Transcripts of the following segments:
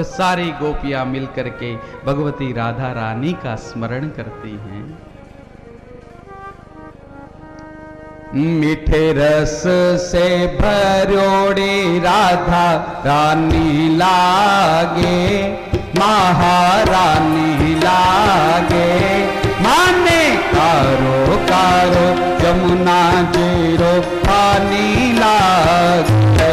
सारी गोपियां मिलकर के भगवती राधा रानी का स्मरण करती हैं। मीठे रस से भरोड़ी राधा रानी लागे, महारानी लागे। माने कारो कारो यमुना जीरो पानी लागे।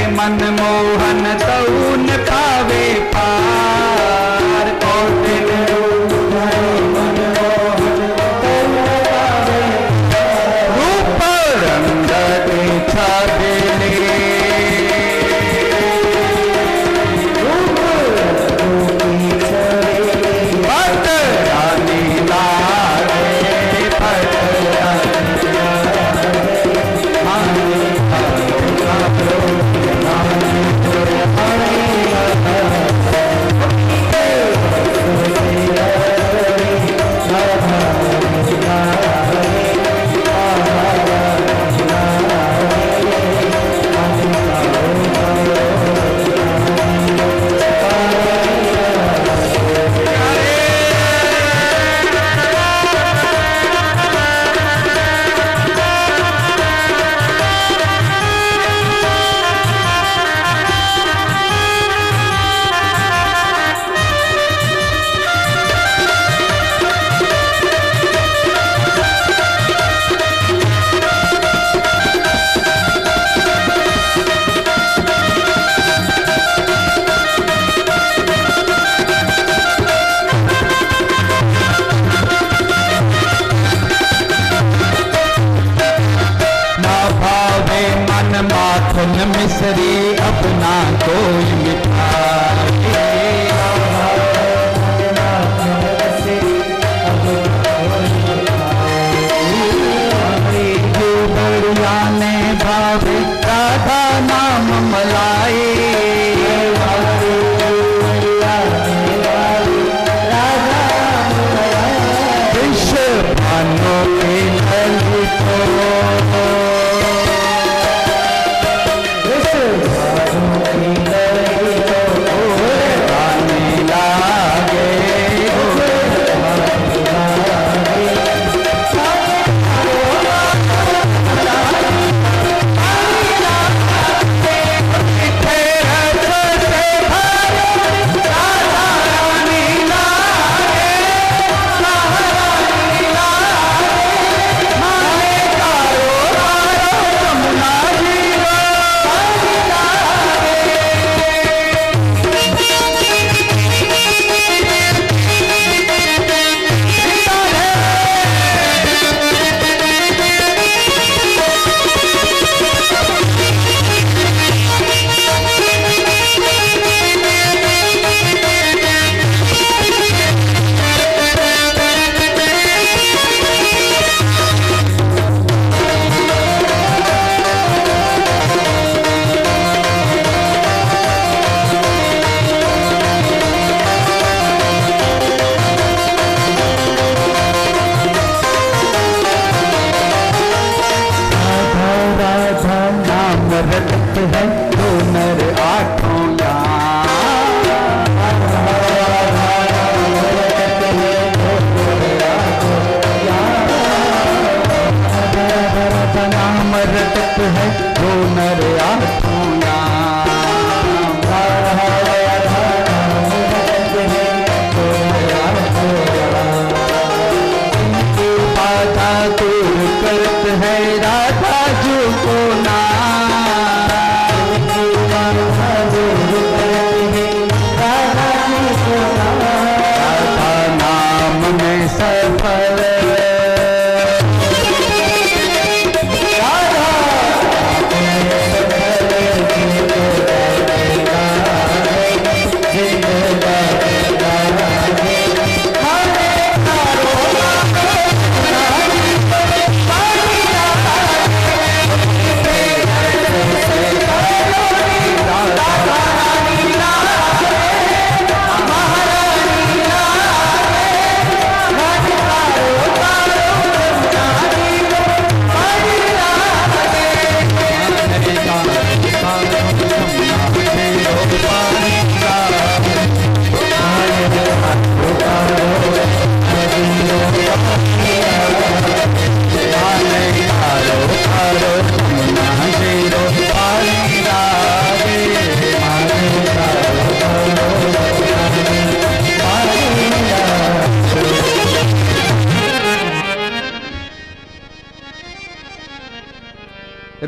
मनमोहन तऊन पावे पार। रूप रंग देखा दिले पट रानी लागे पट रानी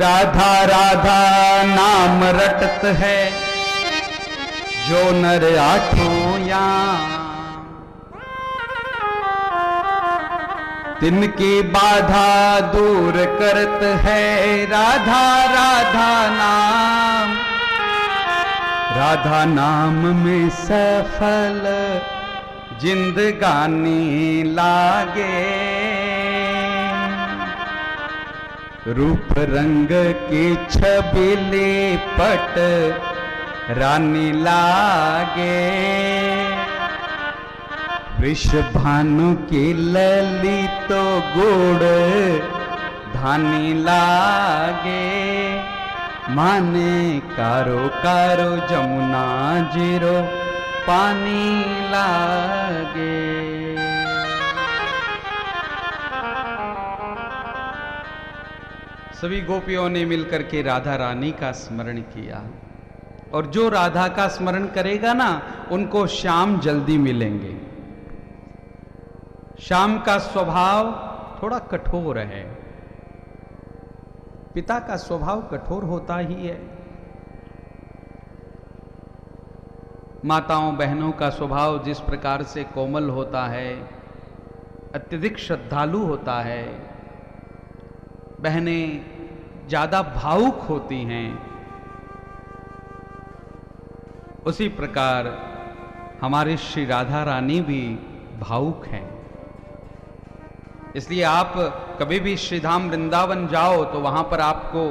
राधा राधा नाम रटत है जो नर आठों याम, तिनकी बाधा दूर करत है राधा राधा नाम। राधा नाम में सफल जिंदगानी लागे, रूप रंग की छबिली पट रानी लागे, वृषभानु की ललितो गुड़ धानी लागे, माने कारो कारो जमुना जीरो पानी लागे। सभी गोपियों ने मिलकर के राधा रानी का स्मरण किया, और जो राधा का स्मरण करेगा ना उनको श्याम जल्दी मिलेंगे। श्याम का स्वभाव थोड़ा कठोर है, पिता का स्वभाव कठोर होता ही है, माताओं बहनों का स्वभाव जिस प्रकार से कोमल होता है, अत्यधिक श्रद्धालु होता है, बहनें ज्यादा भावुक होती हैं, उसी प्रकार हमारी श्री राधा रानी भी भावुक हैं। इसलिए आप कभी भी श्रीधाम वृंदावन जाओ तो वहां पर आपको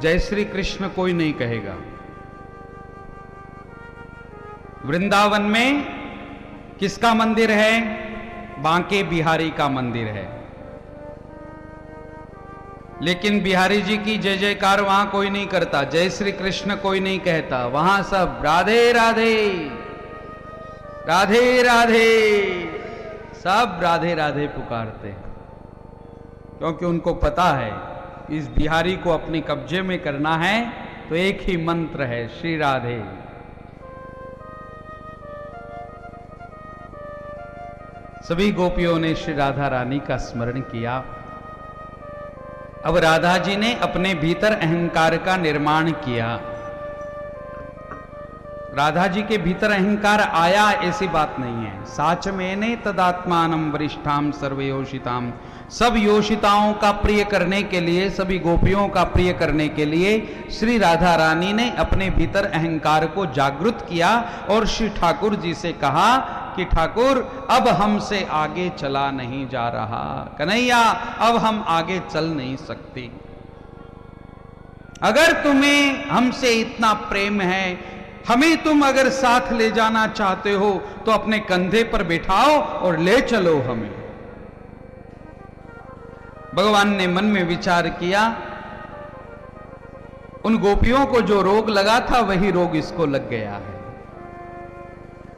जय श्री कृष्ण कोई नहीं कहेगा। वृंदावन में किसका मंदिर है? बांके बिहारी का मंदिर है, लेकिन बिहारी जी की जय जयकार वहां कोई नहीं करता, जय श्री कृष्ण कोई नहीं कहता। वहां सब राधे राधे राधे राधे, सब राधे राधे पुकारते हैं, क्योंकि उनको पता है इस बिहारी को अपने कब्जे में करना है तो एक ही मंत्र है, श्री राधे। सभी गोपियों ने श्री राधा रानी का स्मरण किया। अब राधा जी ने अपने भीतर अहंकार का निर्माण किया। राधा जी के भीतर अहंकार आया ऐसी बात नहीं है। साच मैंने तदात्मानम वरिष्ठाम सर्वयोषिताम, सब योषिताओं का प्रिय करने के लिए, सभी गोपियों का प्रिय करने के लिए श्री राधा रानी ने अपने भीतर अहंकार को जागृत किया और श्री ठाकुर जी से कहा कि ठाकुर अब हमसे आगे चला नहीं जा रहा, कन्हैया अब हम आगे चल नहीं सकते। अगर तुम्हें हमसे इतना प्रेम है, हमें तुम अगर साथ ले जाना चाहते हो तो अपने कंधे पर बिठाओ और ले चलो हमें। भगवान ने मन में विचार किया, उन गोपियों को जो रोग लगा था वही रोग इसको लग गया है,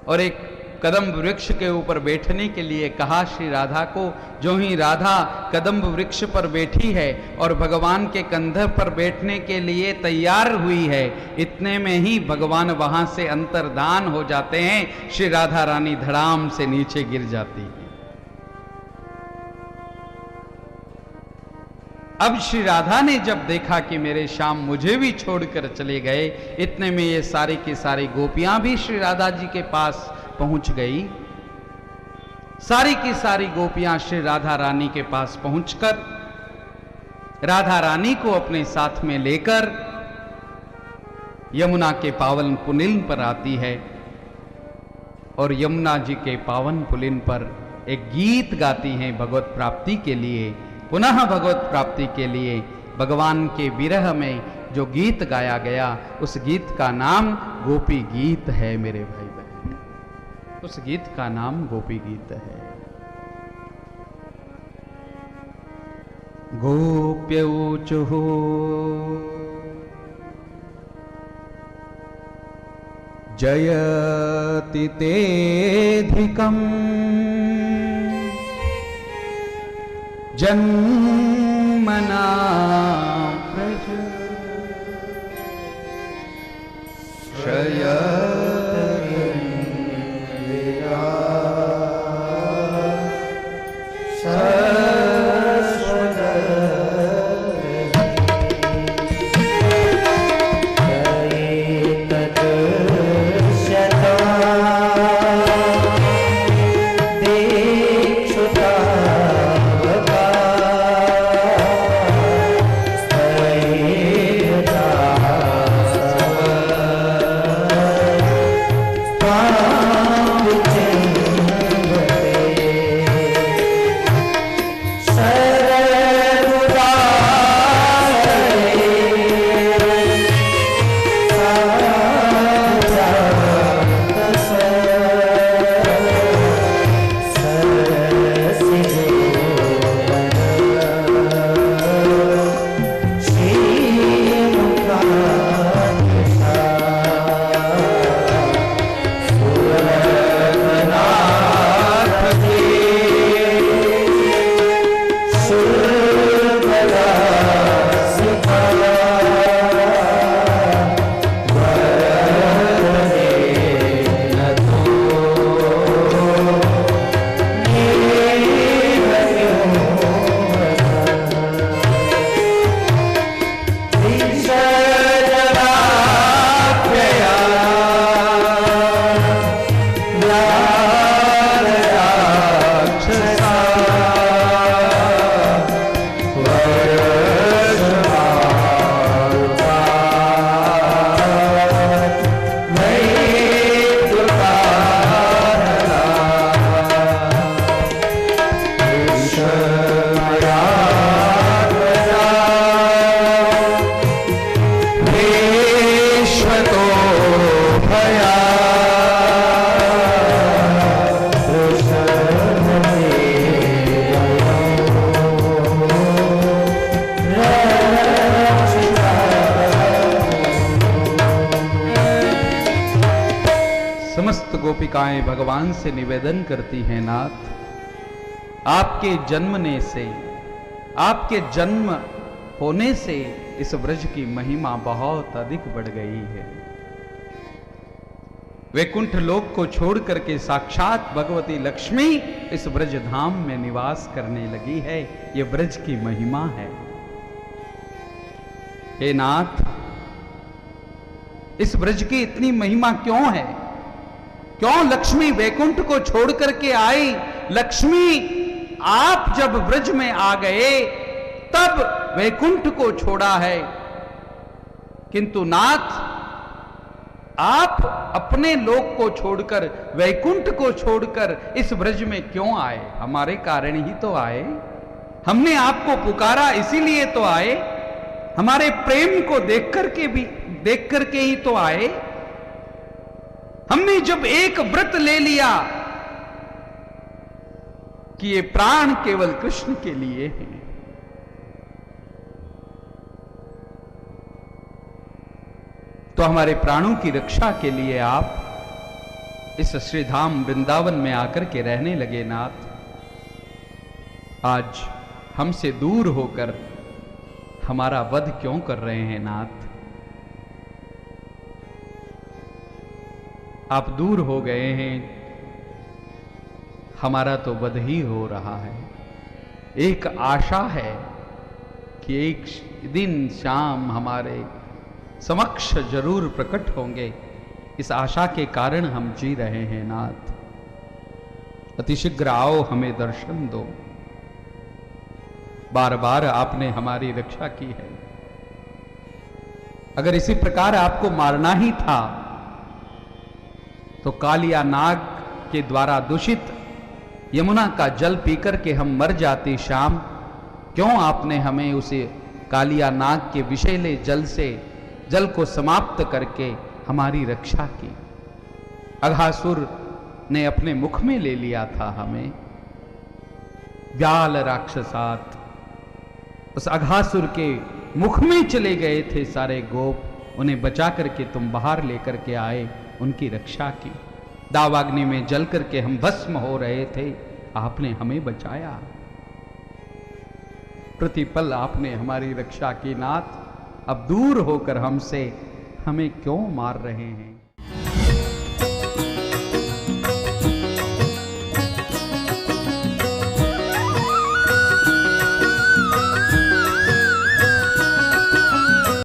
और एक कदम्ब वृक्ष के ऊपर बैठने के लिए कहा श्री राधा को। जो ही राधा कदम्ब वृक्ष पर बैठी है और भगवान के कंधे पर बैठने के लिए तैयार हुई है, इतने में ही भगवान वहां से अंतर्धान हो जाते हैं। श्री राधा रानी धड़ाम से नीचे गिर जाती है। अब श्री राधा ने जब देखा कि मेरे श्याम मुझे भी छोड़कर चले गए, इतने में ये सारी की सारी गोपियां भी श्री राधा जी के पास पहुंच गई। सारी की सारी गोपियां श्री राधा रानी के पास पहुंचकर राधा रानी को अपने साथ में लेकर यमुना के पावन पुलिन पर आती है, और यमुना जी के पावन पुलिन पर एक गीत गाती हैं भगवत प्राप्ति के लिए, पुनः भगवत प्राप्ति के लिए। भगवान के विरह में जो गीत गाया गया, उस गीत का नाम गोपी गीत है मेरे भाई बहन, उस गीत का नाम गोपी गीत है। गोप्यौचुः जयति तेऽधिकम् जन्मना व्रज कृपया समस्त गोपिकाएं भगवान से निवेदन करती हैं, नाथ आपके जन्मने से, आपके जन्म होने से इस ब्रज की महिमा बहुत अधिक बढ़ गई है। वैकुंठ लोक को छोड़ करके साक्षात भगवती लक्ष्मी इस ब्रज धाम में निवास करने लगी है। ये ब्रज की महिमा है। हे नाथ, इस ब्रज की इतनी महिमा क्यों है? क्यों लक्ष्मी वैकुंठ को छोड़ करके आई? लक्ष्मी आप जब ब्रज में आ गए तब वैकुंठ को छोड़ा है, किंतु नाथ आप अपने लोक को छोड़कर, वैकुंठ को छोड़कर इस ब्रज में क्यों आए? हमारे कारण ही तो आए। हमने आपको पुकारा इसीलिए तो आए। हमारे प्रेम को देख करके ही तो आए। हमने जब एक व्रत ले लिया कि ये प्राण केवल कृष्ण के लिए हैं, तो हमारे प्राणों की रक्षा के लिए आप इस श्रीधाम वृंदावन में आकर के रहने लगे। नाथ, आज हमसे दूर होकर हमारा वध क्यों कर रहे हैं? नाथ, आप दूर हो गए हैं, हमारा तो वध ही हो रहा है। एक आशा है कि एक दिन शाम हमारे समक्ष जरूर प्रकट होंगे। इस आशा के कारण हम जी रहे हैं। नाथ, अतिशीघ्र आओ, हमें दर्शन दो। बार बार आपने हमारी रक्षा की है। अगर इसी प्रकार आपको मारना ही था तो कालिया नाग के द्वारा दूषित यमुना का जल पीकर के हम मर जाते श्याम। क्यों आपने हमें उसे कालिया नाग के विषैले जल को समाप्त करके हमारी रक्षा की? अघासुर ने अपने मुख में ले लिया था हमें। व्याल राक्षसात उस अघासुर के मुख में चले गए थे सारे गोप। उन्हें बचा करके तुम बाहर लेकर के आए, उनकी रक्षा की। दावाग्नि में जल करके हम भस्म हो रहे थे, आपने हमें बचाया। प्रतिपल आपने हमारी रक्षा की। नाथ, अब दूर होकर हमसे हमें क्यों मार रहे हैं?